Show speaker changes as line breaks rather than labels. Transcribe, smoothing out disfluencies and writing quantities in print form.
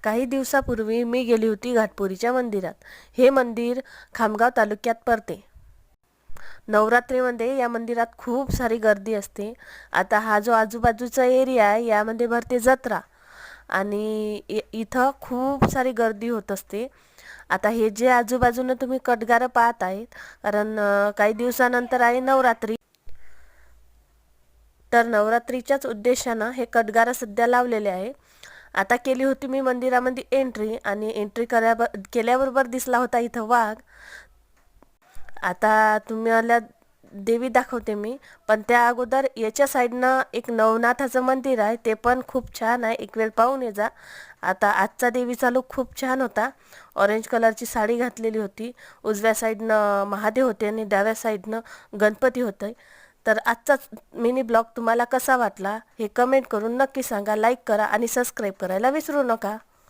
काही दिवसापूर्वी मी गेली होती घाटपुरीच्या मंदिरात. हे मंदिर खामगाव तालुक्यात पडते. नवरात्रीमध्ये या मंदिरात खूप सारी गर्दी असते. आता हा जो आजूबाजूचा एरिया आहे यामध्ये भरते जत्रा आणि इथं खूप सारी गर्दी होत असते. आता हे जे आजूबाजूनं तुम्ही कटगारं पाहत आहेत, कारण काही दिवसानंतर आहे नवरात्री. तर नवरात्रीच्याच उद्देशानं हे कटगारं सध्या लावलेले आहे. आता केली होती मी मंदिरामध्ये एंट्री आणि एंट्री केल्याबरोबर दिसला होता इथं वाघ. आता तुम्हाला देवी दाखवते मी, पण त्या अगोदर याच्या साईडनं एक नवनाथाचं मंदिर आहे, ते पण खूप छान आहे. एक वेळ पाहून ये जा. आता आजचा देवीचा लूक खूप छान होता. ऑरेंज कलरची साडी घातलेली होती. उजव्या साईडनं महादेव होते आणि डाव्या साईडनं गणपती होते. तर आजचाच मिनी ब्लॉग तुम्हाला कसा वाटला हे कमेंट करून नक्की सांगा. लाईक करा आणि सबस्क्राईब करायला विसरू नका.